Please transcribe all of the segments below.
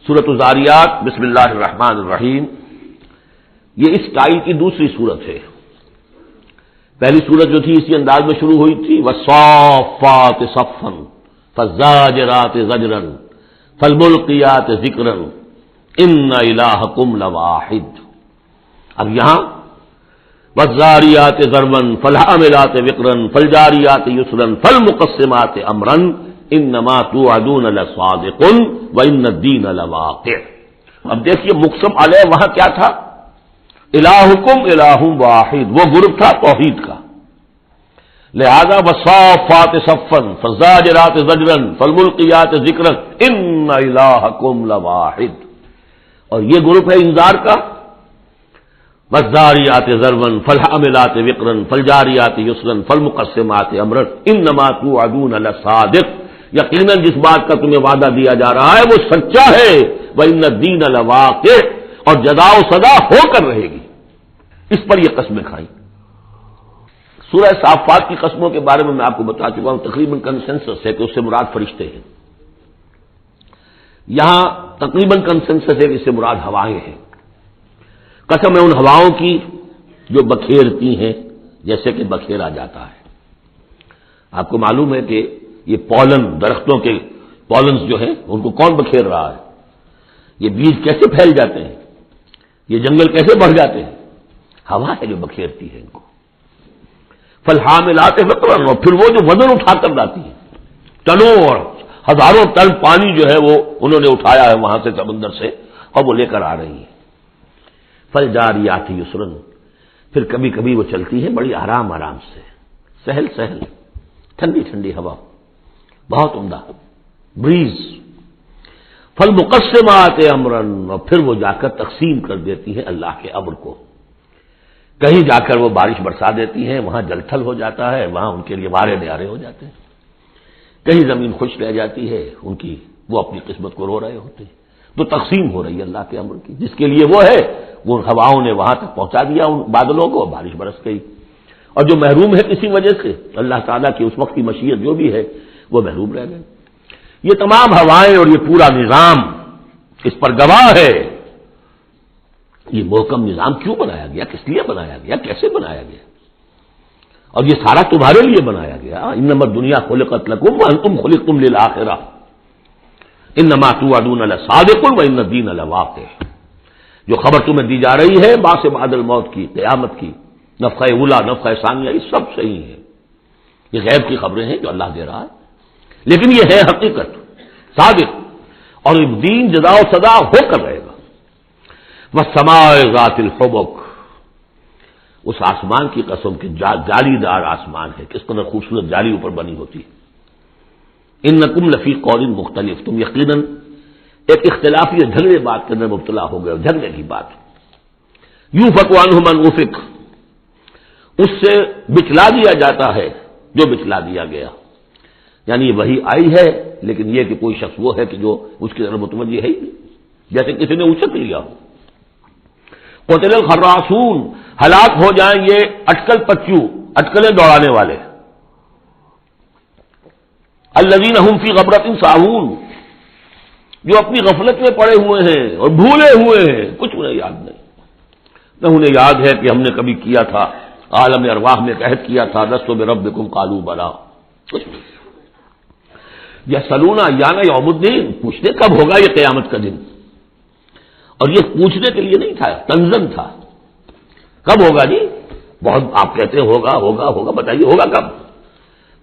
سورۃ الذاریات بسم اللہ الرحمن الرحیم، یہ اس ٹائل کی دوسری صورت ہے۔ پہلی صورت جو تھی اسی انداز میں شروع ہوئی تھی، والصافات صفا فالزاجرات زجرا فالملقیات ذکرا ان الہکم لواحد۔ اب یہاں والذاریات ذروا فالحاملات وقرا فالجاریات یسرا فالمقسمات امرا انما توعدون لصادق وان الدین لواقع۔ اب دیکھیے مقسم علیہ وہاں کیا تھا؟ الہکم الہ واحد، وہ گروپ تھا توحید کا، لہذا والصافات صفا فالزاجرات زجرا فالملقیات ذکرا ان الہکم لواحد، اور یہ گروپ ہے انذار کا، والذاریات ذروا فالحاملات وقرا فالجاریات یسرا فالمقسمات امرا انما توعدون لصادق، یقیناً جس بات کا تمہیں وعدہ دیا جا رہا ہے وہ سچا ہے، وان الدین لواقع، اور جزا و سزا ہو کر رہے گی، اس پر یہ قسمیں کھائیں۔ سورہ صافات کی قسموں کے بارے میں آپ کو بتا چکا ہوں، تقریباً کنسنسس ہے کہ اس سے مراد فرشتے ہیں۔ یہاں تقریباً کنسنسس ہے کہ اس سے مراد ہوائیں ہیں۔ قسم ہے ان ہواؤں کی جو بکھیرتی ہیں جیسے کہ بکھیرا جاتا ہے۔ آپ کو معلوم ہے کہ یہ پولن، درختوں کے پولنز جو ہیں ان کو کون بکھیر رہا ہے؟ یہ بیج کیسے پھیل جاتے ہیں، یہ جنگل کیسے بڑھ جاتے ہیں؟ ہوا ہے جو بکھیرتی ہے ان کو۔ فالحاملات وقرا، اور پھر وہ جو وزن اٹھا کر لاتی ہے، ٹنوں اور ہزاروں ٹن پانی جو ہے وہ انہوں نے اٹھایا ہے وہاں سے سمندر سے، اور وہ لے کر آ رہی ہے۔ فالجاریات یسرا، پھر کبھی کبھی وہ چلتی ہے بڑی آرام آرام سے، سہل سہل، ٹھنڈی ٹھنڈی ہوا، بہت عمدہ بریز۔ فالمقسمات امرا، اور پھر وہ جا کر تقسیم کر دیتی ہے اللہ کے امر کو، کہیں جا کر وہ بارش برسا دیتی ہیں، وہاں جل تھل ہو جاتا ہے، وہاں ان کے لیے وارے نیارے ہو جاتے ہیں، کہیں زمین خشک رہ جاتی ہے ان کی، وہ اپنی قسمت کو رو رہے ہوتے ہیں۔ تو تقسیم ہو رہی ہے اللہ کے امر کی، جس کے لیے وہ ہے وہ ہواؤں نے وہاں تک پہنچا دیا ان بادلوں کو، بارش برس گئی، اور جو محروم ہے کسی وجہ سے اللہ تعالیٰ کی اس وقت کی مشیت جو بھی ہے وہ محروم رہ گئے۔ یہ تمام ہوائیں اور یہ پورا نظام اس پر گواہ ہے۔ یہ محکم نظام کیوں بنایا گیا، کس لیے بنایا گیا، کیسے بنایا گیا، اور یہ سارا تمہارے لیے بنایا گیا۔ انما الدنیا خلقت لکم وانتم خلقتم للآخرہ انما توعدون لصادق وان الدین لواقع۔ جو خبر تمہیں دی جا رہی ہے بعث بعد الموت کی، قیامت کی، نفخہ اولی نفخہ ثانیہ، یہ سب صحیح ہے، یہ غیب کی خبریں ہیں جو اللہ دے رہا ہے، لیکن یہ ہے حقیقت صادق، اور دین جزا و سزا ہو کر رہے گا۔ والسماء ذات الحبک، اس آسمان کی قسم کہ جالی دار آسمان ہے، کس قدر خوبصورت جالی اوپر بنی ہوتی ہے۔ انکم لفی قول مختلف، تم یقیناً ایک اختلافی جھگڑے بات کے اندر مبتلا ہو گئے، جھگڑے کی بات۔ یوفک عنہ من افک، اس سے بچلا دیا جاتا ہے جو بچلا دیا گیا، یعنی وہی آئی ہے لیکن یہ کہ کوئی شخص وہ ہے کہ جو اس کی طرف متوجہ ہے ہی نہیں، جیسے کسی نے اچک لیا ہو۔ قتل الخراصون، ہلاک ہو جائیں یہ اٹکل پچو، اٹکلیں دوڑانے والے، الذین هم فی غفلۃ ساہون، جو اپنی غفلت میں پڑے ہوئے ہیں اور بھولے ہوئے ہیں، کچھ انہیں یاد نہیں، نہ انہیں یاد ہے کہ ہم نے کبھی کیا تھا، عالم ارواح میں عہد کیا تھا، لست بربکم قالوا بلی، کچھ نہیں۔ یسألون ایان یوم الدین، پوچھتے کب ہوگا یہ قیامت کا دن، اور یہ پوچھنے کے لیے نہیں تھا، تنزن تھا، کب ہوگا جی؟ بہت آپ کہتے ہیں ہوگا ہوگا ہوگا، بتائیے ہوگا کب؟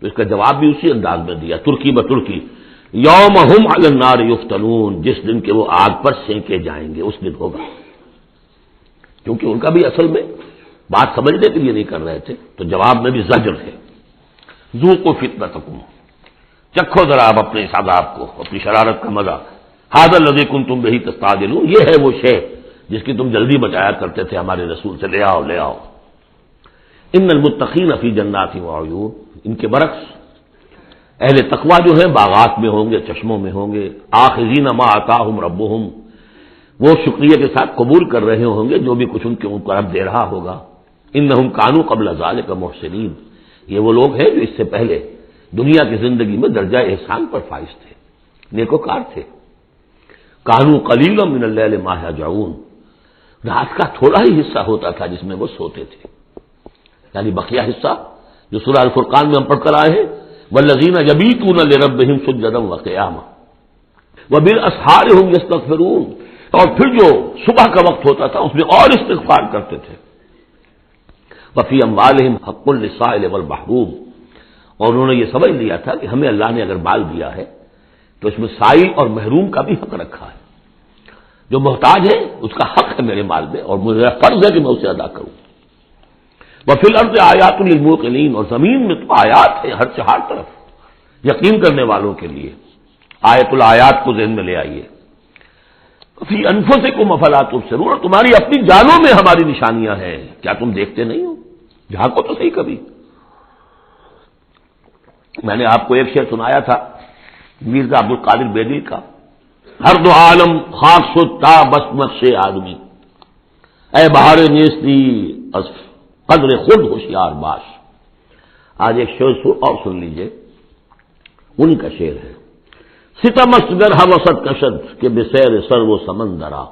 تو اس کا جواب بھی اسی انداز میں دیا، ترکی بترکی، یوم ہم علی النار یفتنون، جس دن کے وہ آگ پر سینکے جائیں گے اس دن ہوگا، کیونکہ ان کا بھی اصل میں بات سمجھنے کے لیے نہیں کر رہے تھے، تو جواب میں بھی زجر ہے۔ ذوقوا فتنتکم، چکھو ذرا آپ اپنے اس عذاب کو، اپنی شرارت کا مزہ، ھذا الذی کنتم بہ تستعجلون، یہ ہے وہ شے جس کی تم جلدی بچایا کرتے تھے ہمارے رسول سے، لے آؤ لے آؤ۔ ان المتقین فی جنات وعیون، ان کے برعکس اہل تقویٰ جو ہیں باغات میں ہوں گے، چشموں میں ہوں گے، آخذین ما آتاہم ربہم، وہ شکریہ کے ساتھ قبول کر رہے ہوں گے جو بھی کچھ ان کو رب دے رہا ہوگا۔ انہم کانوا قبل ذلک محسنین، یہ وہ لوگ ہیں جو اس سے پہلے دنیا کی زندگی میں درجہ احسان پر فائز تھے، نیکوکار تھے۔ کانوا قلیلا من اللیل ما یہجعون، رات کا تھوڑا ہی حصہ ہوتا تھا جس میں وہ سوتے تھے، یعنی بقیہ حصہ جو سورہ الفرقان میں ہم پڑھ کر آئے ہیں، والذین یبیتون لربہم سجدا وقیاما وبالاسحار هم یستغفرون، اور پھر جو صبح کا وقت ہوتا تھا اس میں اور استغفار کرتے تھے، وفی اموالہم حق للسائل والمحروم، اور انہوں نے یہ سمجھ لیا تھا کہ ہمیں اللہ نے اگر مال دیا ہے تو اس میں سائل اور محروم کا بھی حق رکھا ہے، جو محتاج ہے اس کا حق ہے میرے مال میں، اور مجھے فرض ہے کہ میں اسے ادا کروں۔ وفی الارض آیات للموقنین، اور زمین میں تو آیات ہے ہر طرف یقین کرنے والوں کے لیے، آیت الآیات کو ذہن میں لے آئیے۔ فی انفسکم افلا تبصرون، اور تمہاری اپنی جانوں میں ہماری نشانیاں ہیں، کیا تم دیکھتے نہیں ہو؟ جھانکو تو صحیح کبھی۔ میں نے آپ کو ایک شعر سنایا تھا میرزا عبد القادر بیدی کا، ہر دو عالم خاک ستا بس نقش آدمی، اے بہار نیستی از قدر خود ہوشیار باش۔ آج ایک شعر اور سن لیجئے، انہی کا شعر ہے، ستمست گر حوست کشد کہ بسیر سر و سمندرا،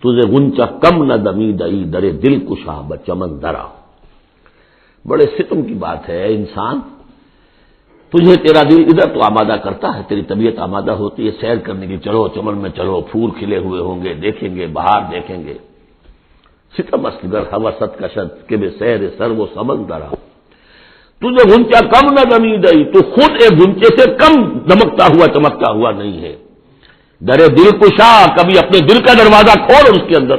تجھے غنچہ کم نہ دمی دئی درے دل کشا بچمن درا۔ بڑے ستم کی بات ہے انسان، تجھے تیرا دل ادھر تو آمادہ کرتا ہے، تیری طبیعت آمادہ ہوتی ہے سیر کرنے کی، چلو چمن میں چلو، پھول کھلے ہوئے ہوں گے دیکھیں گے، بہار دیکھیں گے۔ ستمست گر حوست کشد کہ بسیر سر و سمندرا، تجھے غنچہ کم نہ دمی دئی، تو خود ایک غنچے سے کم دمکتا ہوا چمکتا ہوا نہیں ہے۔ درے دل کشا، کبھی اپنے دل کا دروازہ کھول اور اس کے اندر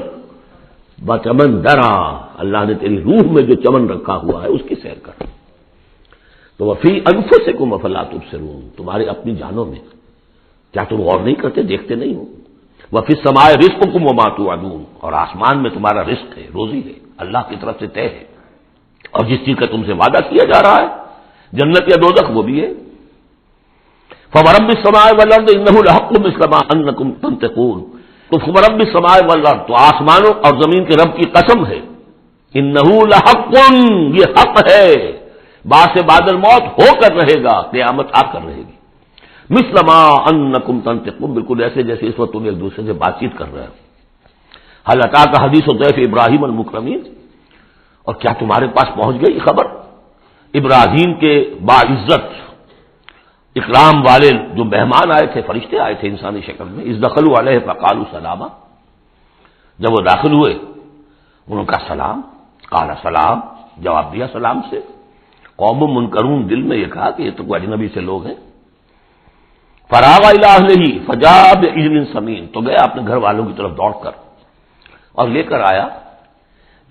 بچمن درا، اللہ نے تیری روح میں جو چمن رکھا ہوا ہے اس کی سیر کر۔ تو وفی انفسکم افلا تبصرون، تمہارے اپنی جانوں میں کیا تم غور نہیں کرتے، دیکھتے نہیں ہو؟ وفی السماء رزقکم وما توعدون، اور آسمان میں تمہارا رزق ہے، روزی ہے، اللہ کی طرف سے طے ہے، اور جس چیز کا تم سے وعدہ کیا جا رہا ہے جنت یا دوزخ وہ بھی ہے۔ فورب السماء والارض انه لحق مثل ما انکم تنطقون، تو فورب السماء والارض، تو آسمانوں اور زمین کے رب کی قسم ہے، انه لحق، یہ حق ہے، باعث بعد الموت ہو کر رہے گا، قیامت آ کر رہے گی، مثل ما انکم تنطقون، بالکل ایسے جیسے اس وقت تم ایک دوسرے سے بات چیت کر رہے ہو۔ هل اتاک حدیث ضیف ابراہیم المکرمین، اور کیا تمہارے پاس پہنچ گئی خبر ابراہیم کے باعزت اکرام والے جو مہمان آئے تھے، فرشتے آئے تھے انسانی شکل میں، اذ دخلوا علیہ فقالوا سلاما، جب وہ داخل ہوئے انہوں کا سلام، قال سلام، جواب دیا سلام سے۔ قوم منکرون، دل میں یہ کہا کہ یہ تو کوئی اجنبی سے لوگ ہیں۔ فراغ الی اہلہ فجاء بعجل سمین، تو گیا اپنے گھر والوں کی طرف دوڑ کر اور لے کر آیا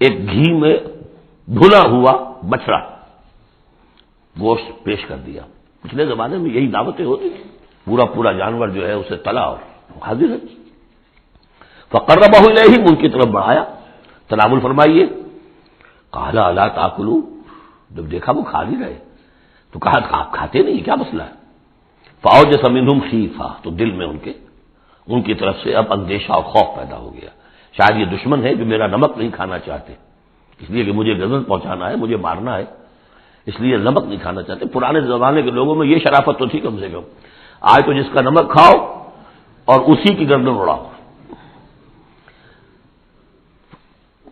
ایک گھی میں بھنا ہوا بچڑا، گوشت پیش کر دیا۔ پچھلے زمانے میں یہی دعوتیں ہوتی تھیں، پورا جانور جو ہے اسے تلا اور حاضر ہے۔ فقربہ الیہم، ان کی طرف بڑھایا، تناول فرمائیے۔ قال الا تاکلون، جب دیکھا وہ کھا نہیں رہے تو کہا آپ کھاتے نہیں، کیا مسئلہ ہے؟ فاوجس منہم خیفہ، تو دل میں ان کی طرف سے اب اندیشہ اور خوف پیدا ہو گیا، شاید یہ دشمن ہے جو میرا نمک نہیں کھانا چاہتے، اس لیے کہ مجھے غضب پہنچانا ہے، مجھے مارنا ہے، اس لیے نمک نہیں کھانا چاہتے۔ پرانے زمانے کے لوگوں میں یہ شرافت تو تھی کم سے کم، آج تو جس کا نمک کھاؤ اور اسی کی گردن اڑاؤ۔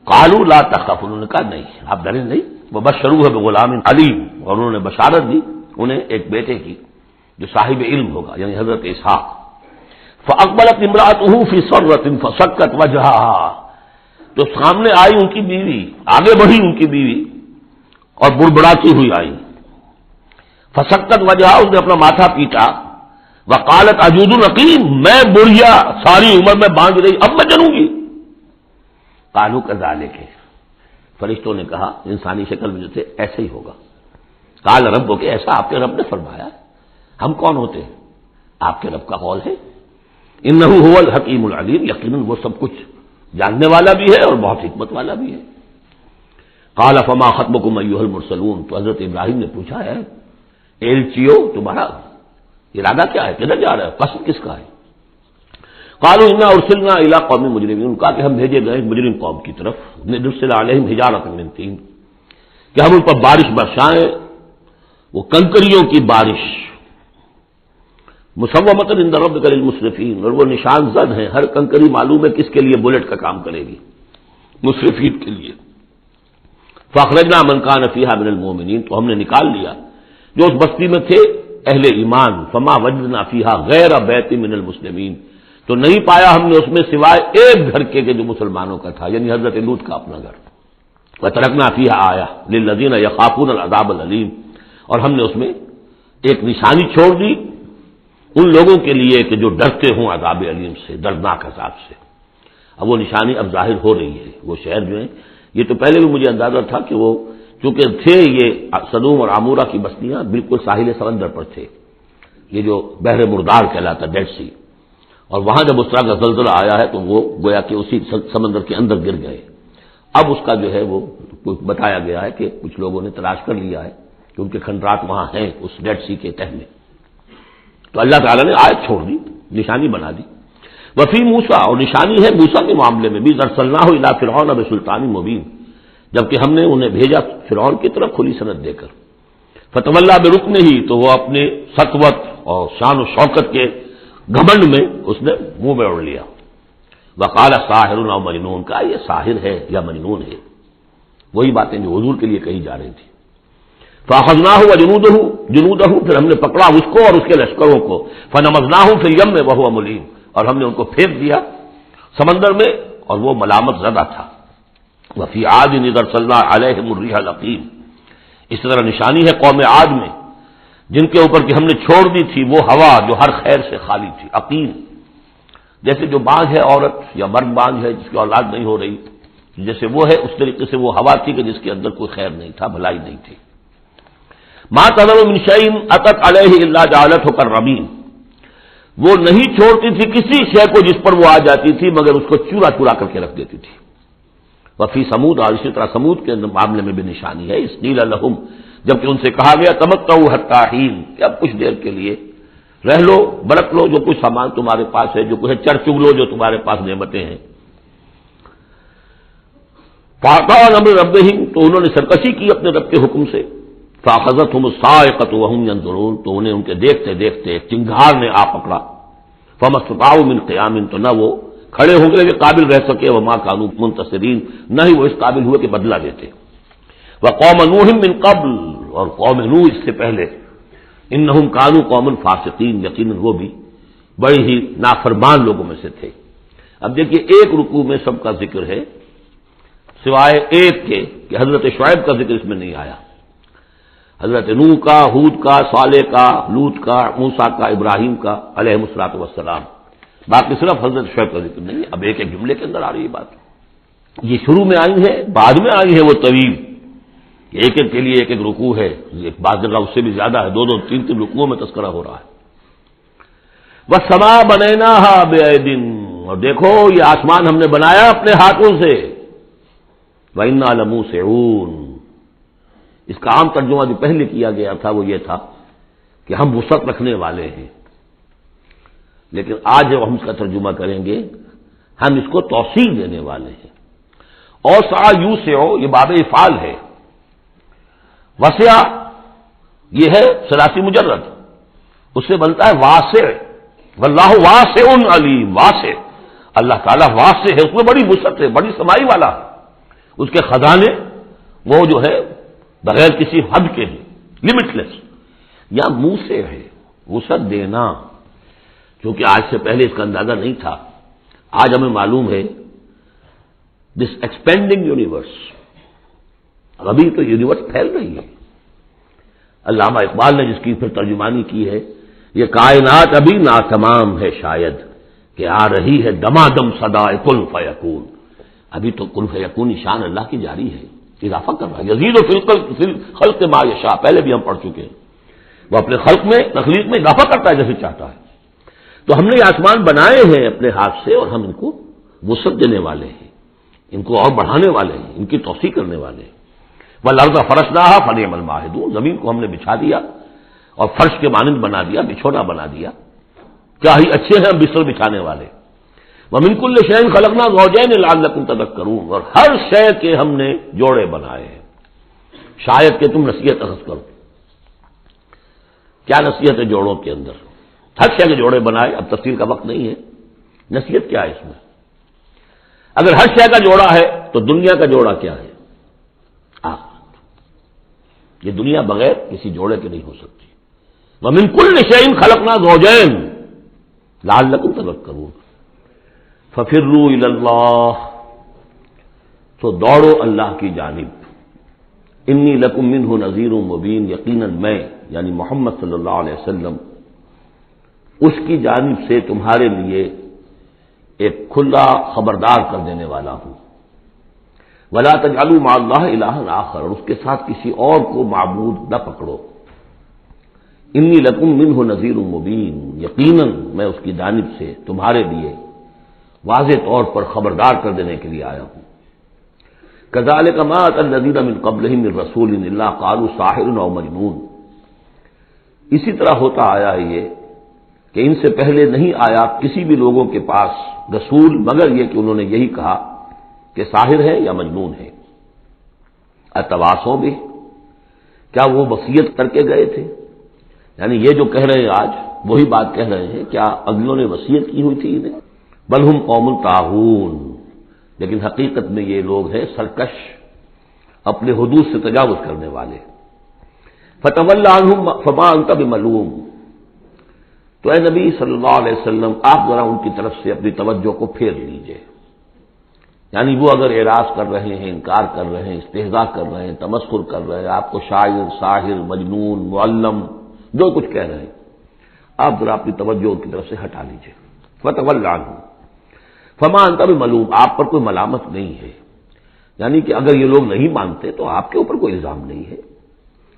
قالوا لا تخف، انہوں نے کہا نہیں آپ ڈریں نہیں، وبشروہ بغلام علیم، اور انہوں نے بشارت دی انہیں ایک بیٹے کی جو صاحب علم ہوگا، یعنی حضرت اسحاق۔ فاقبلت امرأته في صرة فسكت وجهها، تو سامنے آئی ان کی بیوی، آگے بڑھی ان کی بیوی اور بڑبڑاتی ہوئی آئی۔ فسکت وجہا، اس نے اپنا ماتھا پیٹا۔ وقالت عجوز نقیم، میں بڑھیا ساری عمر میں باندھ رہی، اب میں جنوں گی۔ قالوا کذالک، فرشتوں نے کہا انسانی شکل میں جو تھے ایسے ہی ہوگا۔ قال ربک، ایسا آپ کے رب نے فرمایا، ہم کون ہوتے ہیں؟ آپ کے رب کا قول ہے، انہ هو الحکیم العلیم، یقیناً وہ سب کچھ جاننے والا بھی ہے اور بہت حکمت والا بھی ہے۔ قال فما خطبکم ایھا المرسلون، تو حضرت ابراہیم نے پوچھا ہے ایلچیو تمہارا ارادہ کیا ہے، کدھر جا رہے ہو، قصد کس کا ہے؟ قالوا انا ارسلنا الى قوم مجرمین، کہا کہ ہم بھیجے گئے مجرم قوم کی طرف، نرسل علیہم حجارۃ من طین، کہ ہم ان پر بارش برسائیں، وہ کنکریوں کی بارش۔ مسومۃ عند ربک للمسرفین، اور وہ نشان زد ہیں، ہر کنکری معلوم ہے کس کے لیے بلٹ کا کام کرے گی، مسرفین کے لیے۔ فاخرجنا من کان فیہا من المؤمنین، تو ہم نے نکال لیا جو اس بستی میں تھے اہل ایمان، فما وجدنا فیہا غیر بیت من المسلمین، تو نہیں پایا ہم نے اس میں سوائے ایک گھر کے جو مسلمانوں کا تھا، یعنی حضرت لوط کا اپنا گھر۔ وترکنا فیہا آیہ للذین یخافون العذاب العلیم، اور ہم نے اس میں ایک نشانی چھوڑ دی ان لوگوں کے لیے کہ جو ڈرتے ہوں عذاب علیم سے، دردناک عذاب سے۔ اب وہ نشانی اب ظاہر ہو رہی ہے۔ وہ شہر جو ہیں، یہ تو پہلے بھی مجھے اندازہ تھا کہ وہ چونکہ تھے یہ سدوم اور عمورہ کی بستیاں بالکل ساحل سمندر پر تھے، یہ جو بحر مردار کہلاتا ڈیڈ سی، اور وہاں جب اس طرح کا زلزلہ آیا ہے تو وہ گویا کہ اسی سمندر کے اندر گر گئے۔ اب اس کا جو ہے وہ بتایا گیا ہے کہ کچھ لوگوں نے تلاش کر لیا ہے کہ ان کے کھنڈرات وہاں ہیں اس ڈیڈ سی کے تہہ میں، تو اللہ تعالیٰ نے آیت چھوڑ دی، نشانی بنا دی۔ وفی موسیٰ، اور نشانی ہے موسیٰ کے معاملے میں بھی، ارسلناہ الی فرعون بسلطان مبین، جبکہ ہم نے انہیں بھیجا فرعون کی طرف کھلی سند دے کر۔ فتولیٰ برکنہ، تو وہ اپنے سطوت اور شان و شوکت کے گھمنڈ میں اس نے منہ میں اوڑھ لیا۔ وقال ساحر او مجنون، کا یہ ساحر ہے یا مجنون ہے، وہی باتیں جو حضور کے لیے کہی جا رہی تھی۔ فاخذناہ وجنودہ، پھر ہم نے پکڑا اس کو اور اس کے لشکروں کو، فنبذناہ فی الیم وہو ملیم، اور ہم نے ان کو پھینک دیا سمندر میں اور وہ ملامت زدہ تھا۔ وفی عاد اذ ارسلنا علیہم الریح العقیم، اس طرح نشانی ہے قوم عاد میں جن کے اوپر کہ ہم نے چھوڑ دی تھی وہ ہوا جو ہر خیر سے خالی تھی، عقیم، جیسے جو بانجھ ہے عورت یا مرد بانجھ ہے جس کی اولاد نہیں ہو رہی، جیسے وہ ہے اس طریقے سے وہ ہوا تھی کہ جس کے اندر کوئی خیر نہیں تھا، بھلائی نہیں تھی۔ ما تذر من شیء اتت علیہ الا جعلته کالرمیم، وہ نہیں چھوڑتی تھی کسی شے کو جس پر وہ آ جاتی تھی مگر اس کو چورا چورا کر کے رکھ دیتی تھی۔ وفی سمود، اور اسی طرح سمود کے معاملے میں بھی نشانی ہے، اس قیل لہم، جبکہ ان سے کہا گیا تمتعوا حتی حین، کہ اب کچھ دیر کے لیے رہ لو، برت لو جو کچھ سامان تمہارے پاس ہے، جو کچھ چر چگ لو جو تمہارے پاس نعمتیں ہیں۔ فاعطوا امر ربہم، تو انہوں نے سرکشی کی اپنے رب کے حکم سے۔ فاخذتهم الصاعقۃ وهم ينظرون، تو انہیں ان کے دیکھتے دیکھتے ایک چنگھار نے آ پکڑا۔ فما استطاعوا من قیام، تو نہ وہ کھڑے ہو گئے کہ قابل رہ سکے، وما كانوا منتصرین، نہ ہی وہ اس قابل ہوئے کہ بدلہ دیتے۔ وقوم نوح من قبل، اور قوم نوح اس سے پہلے، انہم كانوا قوما فاسقین، یقیناً وہ بھی بڑے ہی نافرمان لوگوں میں سے تھے۔ اب دیکھیے ایک رکوع میں سب کا ذکر ہے سوائے ایک کے کہ حضرت شعیب کا ذکر اس میں نہیں آیا، حضرت نوح کا، ہود کا، صالح کا، لوط کا، موسیٰ کا، ابراہیم کا علیہم الصلوۃ والسلام، باقی صرف حضرت شعیب کا ذکر نہیں ہے۔ اب ایک ایک جملے کے اندر آ رہی ہے بات، یہ شروع میں آئی ہے، بعد میں آئی ہے وہ طویل، ایک ایک کے لیے ایک ایک رکوع ہے، ایک بعض جگہ اس سے بھی زیادہ ہے، دو دو تین تین رکوعوں میں تذکرہ ہو رہا ہے۔ وَالسَّمَاءَ بَنَيْنَاهَا بِأَيْدٍ، اور دیکھو یہ آسمان ہم نے بنایا اپنے ہاتھوں سے، وَإِنَّا لَمُوسِعُونَ، اس کا عام ترجمہ جو پہلے کیا گیا تھا وہ یہ تھا کہ ہم وسعت رکھنے والے ہیں، لیکن آج جب ہم اس کا ترجمہ کریں گے ہم اس کو توسیع دینے والے ہیں۔ اور سا یو سے ہو، یہ باب افعال ہے، وسع یہ ہے ثلاثی مجرد، اس سے بنتا ہے واسع، واللہ واسع علیم، واسع، اللہ تعالیٰ واسع ہے، اس میں بڑی وسعت ہے، بڑی سمائی والا ہے، اس کے خزانے وہ جو ہے بغیر کسی حد کے ہیں، لمٹ لیس۔ یا منہ سے ہے وسعت دینا، کیونکہ آج سے پہلے اس کا اندازہ نہیں تھا، آج ہمیں معلوم ہے دس ایکسپینڈنگ یونیورس، ابھی تو یونیورس پھیل رہی ہے۔ علامہ اقبال نے جس کی پھر ترجمانی کی ہے، یہ کائنات ابھی ناتمام ہے شاید کہ آ رہی ہے دمادم صدائے کن فیکون، ابھی تو کن فیکون شان اللہ کی جاری ہے، اضافہ کر رہا ہے، یزید فی الخلق ما یشاء، پہلے بھی ہم پڑھ چکے ہیں، وہ اپنے خلق میں، تخلیق میں اضافہ کرتا ہے جیسے چاہتا ہے۔ تو ہم نے یہ آسمان بنائے ہیں اپنے ہاتھ سے اور ہم ان کو وسعت دینے والے ہیں، ان کو اور بڑھانے والے ہیں، ان کی توسیع کرنے والے ہیں۔ والارض فرشناها فنعم الماہدون، زمین کو ہم نے بچھا دیا اور فرش کے مانند بنا دیا، بچھونا بنا دیا، کیا ہی اچھے ہیں ہم بستر بچھانے والے۔ ومن کل شیء خلقنا زوجین لعلکم تذکرون، اور ہر شے کے ہم نے جوڑے بنائے ہیں شاید کہ تم نصیحت اخذ کرو۔ کیا نصیحت ہے جوڑوں کے اندر؟ ہر شے کے جوڑے بنائے، اب تفصیل کا وقت نہیں ہے، نصیحت کیا ہے اس میں؟ اگر ہر شے کا جوڑا ہے تو دنیا کا جوڑا کیا ہے؟ آخرت۔ یہ دنیا بغیر کسی جوڑے کے نہیں ہو سکتی۔ وَمِن كُلِّ شَيْءٍ خَلَقْنَا زَوْجَيْنِ لَعَلَّكُمْ تَذَكَّرُونَ فَفِرُّوا إِلَى اللَّهِ، تو دوڑو اللہ کی جانب، انی لکم منہ نذیر مبین، یقیناً میں یعنی محمد صلی اللہ علیہ وسلم اس کی جانب سے تمہارے لیے ایک کھلا خبردار کر دینے والا ہوں۔ ولا تجعلوا مع اللہ الہا آخر، اور اس کے ساتھ کسی اور کو معبود نہ پکڑو۔ انی لکم منہ نذیر مبین، یقیناً میں اس کی جانب سے تمہارے لیے واضح طور پر خبردار کر دینے کے لیے آیا ہوں۔ کذالک ما أتی الذین من قبلہم من رسول الا قالوا ساحر او مجنون، اسی طرح ہوتا آیا ہے یہ کہ ان سے پہلے نہیں آیا کسی بھی لوگوں کے پاس رسول مگر یہ کہ انہوں نے یہی کہا کہ ساحر ہے یا مجنون ہے۔ اتواصوا بہ، کیا وہ وصیت کر کے گئے تھے؟ یعنی یہ جو کہہ رہے ہیں آج وہی بات کہہ رہے ہیں، کیا اگلوں نے وصیت کی ہوئی تھی انہیں؟ بل ہم قوم طاغون، لیکن حقیقت میں یہ لوگ ہیں سرکش، اپنے حدود سے تجاوز کرنے والے۔ فتول عنہم فما انت بملوم، تو اے نبی صلی اللہ علیہ وسلم آپ ذرا ان کی طرف سے اپنی توجہ کو پھیر لیجئے، یعنی وہ اگر اعراض کر رہے ہیں، انکار کر رہے ہیں، استہزاء کر رہے ہیں، تمسخر کر رہے ہیں، آپ کو شاعر، ساحر، مجنون، معلم جو کچھ کہہ رہے ہیں، آپ ذرا اپنی توجہ ان کی طرف سے ہٹا لیجئے۔ فتول عنہم فما انت بملوم، آپ پر کوئی ملامت نہیں ہے، یعنی کہ اگر یہ لوگ نہیں مانتے تو آپ کے اوپر کوئی الزام نہیں ہے۔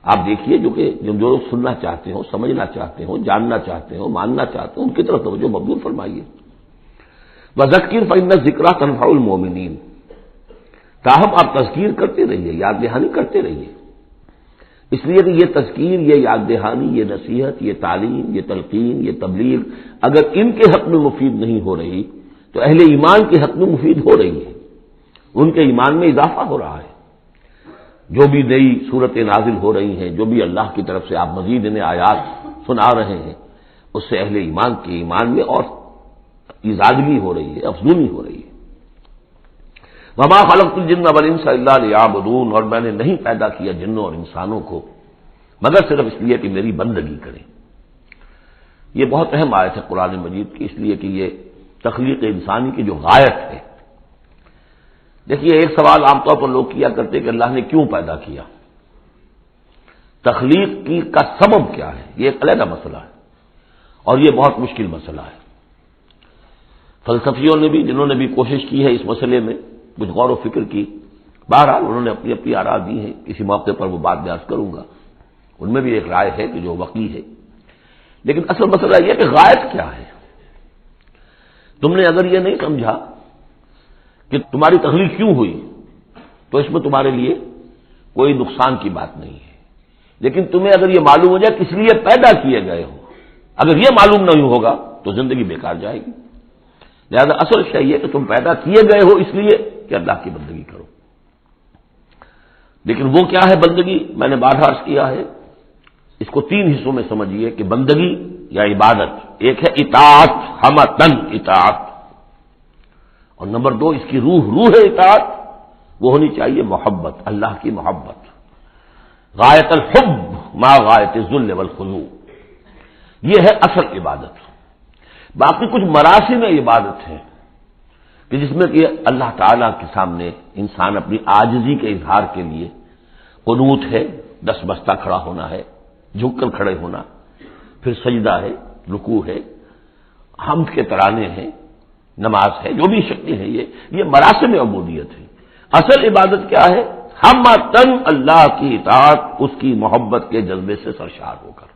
آپ دیکھیے جو لوگ سننا چاہتے ہو، سمجھنا چاہتے ہو، جاننا چاہتے ہو، ماننا چاہتے ہو، ان کی طرف توجہ مبذول فرمائیے۔ وذکر فإن الذکریٰ تنفع المؤمنین، تاہم آپ تذکیر کرتے رہیے، یاد دہانی کرتے رہیے، اس لیے کہ یہ تذکیر، یہ یاد دہانی، یہ نصیحت، یہ تعلیم، یہ تلقین، یہ تبلیغ اگر ان کے حق میں مفید نہیں ہو رہی تو اہل ایمان کے حق میں مفید ہو رہی ہے، ان کے ایمان میں اضافہ ہو رہا ہے۔ جو بھی نئی صورتیں نازل ہو رہی ہیں، جو بھی اللہ کی طرف سے آپ مزید انہیں آیات سنا رہے ہیں، اس سے اہل ایمان کے ایمان میں اور ازادگی ہو رہی ہے، افزونی ہو رہی ہے۔ وما خلقت الجن والانس الا لیعبدون، اور میں نے نہیں پیدا کیا جنوں اور انسانوں کو مگر صرف اس لیے کہ میری بندگی کریں۔ یہ بہت اہم آیت ہے قرآن مجید کی، اس لیے کہ یہ تخلیق انسانی کی جو غایت ہے۔ دیکھیے ایک سوال عام طور پر لوگ کیا کرتے کہ اللہ نے کیوں پیدا کیا، تخلیق کی کا سبب کیا ہے، یہ ایک علیحدہ مسئلہ ہے اور یہ بہت مشکل مسئلہ ہے۔ فلسفیوں نے بھی، جنہوں نے بھی کوشش کی ہے اس مسئلے میں کچھ غور و فکر کی، بہرحال انہوں نے اپنی اپنی آراء دی ہیں، کسی موقع پر وہ بات بیان کروں گا، ان میں بھی ایک رائے ہے کہ جو وقی ہے، لیکن اصل مسئلہ یہ کہ غایت کیا ہے۔ تم نے اگر یہ نہیں سمجھا کہ تمہاری تخلیق کیوں ہوئی تو اس میں تمہارے لیے کوئی نقصان کی بات نہیں ہے، لیکن تمہیں اگر یہ معلوم ہو جائے کس لیے پیدا کیے گئے ہو، اگر یہ معلوم نہیں ہوگا تو زندگی بیکار جائے گی۔ لہذا اصل شے یہ کہ تم پیدا کیے گئے ہو اس لیے کہ اللہ کی بندگی کرو، لیکن وہ کیا ہے بندگی؟ میں نے بارہا عرض کیا ہے، اس کو تین حصوں میں سمجھیے کہ بندگی یا عبادت، ایک ہے اطاعت، ہمتن اطاعت، اور نمبر دو اس کی روح ہے اطاعت، وہ ہونی چاہیے محبت، اللہ کی محبت، غایت الحب ما غایت الذل والخضوع، یہ ہے اصل عبادت۔ باقی کچھ مراسم عبادت ہیں کہ جس میں کہ اللہ تعالیٰ کے سامنے انسان اپنی عاجزی کے اظہار کے لیے قنوت ہے، دس بستہ کھڑا ہونا ہے، جھک کر کھڑے ہونا، پھر سجدہ ہے، رکوع ہے، حمد کے ترانے ہیں، نماز ہے، جو بھی شکلیں ہیں، یہ مراسم عبودیت ہے۔ اصل عبادت کیا ہے؟ ہمتن اللہ کی اطاعت، اس کی محبت کے جذبے سے سرشار ہو کر۔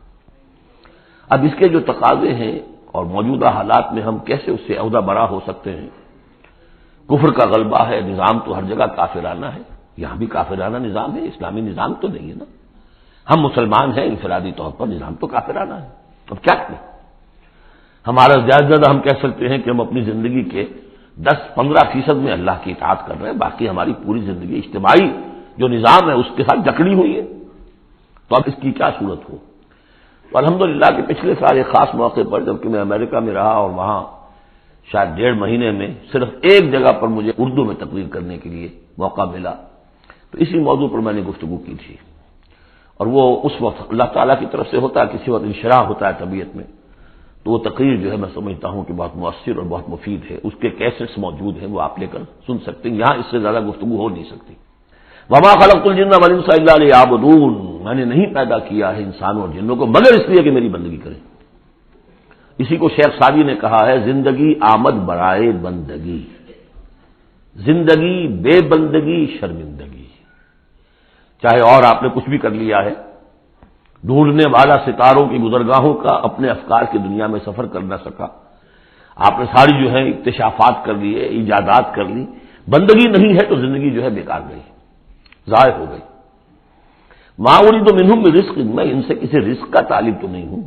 اب اس کے جو تقاضے ہیں اور موجودہ حالات میں ہم کیسے اس سے عہدہ برا ہو سکتے ہیں؟ کفر کا غلبہ ہے، نظام تو ہر جگہ کافرانہ ہے، یہاں بھی کافرانہ نظام ہے، اسلامی نظام تو نہیں ہے نا، ہم مسلمان ہیں، انفرادی طور پر نظام تو کافرانہ ہے، اب کیا کریں؟ ہمارا زیادہ ہم کہہ سکتے ہیں کہ ہم اپنی زندگی کے 10-15% میں اللہ کی اطاعت کر رہے ہیں، باقی ہماری پوری زندگی اجتماعی جو نظام ہے اس کے ساتھ جکڑی ہوئی ہے، تو اب اس کی کیا صورت ہو؟ الحمدللہ کہ پچھلے سال ایک خاص موقع پر جبکہ میں امریکہ میں رہا اور وہاں شاید 1.5 مہینے میں صرف ایک جگہ پر مجھے اردو میں تقریر کرنے کے لیے موقع ملا، تو اسی موضوع پر میں نے گفتگو کی تھی، اور وہ اس وقت اللہ تعالیٰ کی طرف سے ہوتا ہے، کسی وقت انشراح ہوتا ہے طبیعت میں، تو وہ تقریر جو ہے میں سمجھتا ہوں کہ بہت مؤثر اور بہت مفید ہے۔ اس کے کیسٹس موجود ہیں، وہ آپ لے کر سن سکتے ہیں، یہاں اس سے زیادہ گفتگو ہو نہیں سکتی۔ وما خلقت الجن والانس الا لیعبدون، میں نے نہیں پیدا کیا ہے انسانوں اور جنوں کو مگر اس لیے کہ میری بندگی کریں۔ اسی کو شیخ سعدی نے کہا ہے، زندگی آمد برائے بندگی، زندگی بے بندگی شرمندگی۔ چاہے اور آپ نے کچھ بھی کر لیا ہے، ڈھونڈنے والا ستاروں کی گزرگاہوں کا اپنے افکار کی دنیا میں سفر کر نہ سکا، آپ نے ساری جو ہے اکتشافات کر لیے، ایجادات کر لی، بندگی نہیں ہے تو زندگی جو ہے بیکار گئی، ضائع ہو گئی۔ ما اريد منهم من رزق، میں ان سے کسی رزق کا طالب تو نہیں ہوں،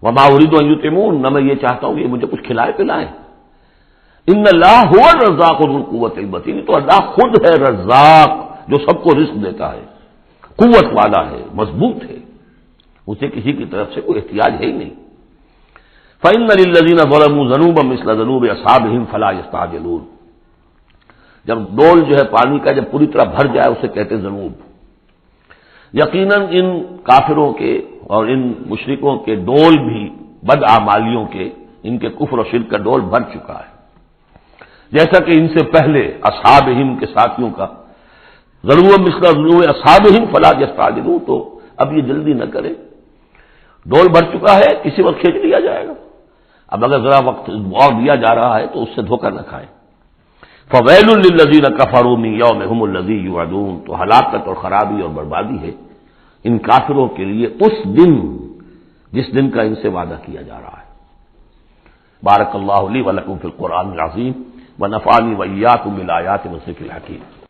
وما اريد ان يطعمون، نہ میں یہ چاہتا ہوں کہ مجھے کچھ کھلائے پلائیں۔ ان اللہ هو الرزاق ذو القوة المتین، تو اللہ خود ہے رزاق جو سب کو رزق دیتا ہے، قوت والا ہے، مضبوط ہے، اسے کسی کی طرف سے کوئی احتیاج ہے ہی نہیں۔ فإن للذین ظلموا ذنوبا مثل ذنوب اصحابهم فلا يستعجلون، جب ڈول جو ہے پانی کا جب پوری طرح بھر جائے اسے کہتے ہیں ذنوب۔ یقیناً ان کافروں کے اور ان مشرکوں کے ڈول بھی بدعمالیوں کے، ان کے کفر و شرک کا ڈول بھر چکا ہے، جیسا کہ ان سے پہلے اصحابہم کے ساتھیوں کا ذنوب مثل ذنوب اصحابہم فلا یستعجلون، تو اب یہ جلدی نہ کرے، ڈول بھر چکا ہے، کسی وقت کھینچ لیا جائے گا، اب اگر ذرا وقت اور دیا جا رہا ہے تو اس سے دھوکہ نہ کھائیں۔ فویل للذین کفروا من یومہم الذی یوعدون، تو ہلاکت اور خرابی اور بربادی ہے ان کافروں کے لیے اس دن جس دن کا ان سے وعدہ کیا جا رہا ہے۔ بارک اللہ لی ولکم فی القرآن العظیم ونفعنی وإیاکم بالآیات والذکر الحکیم۔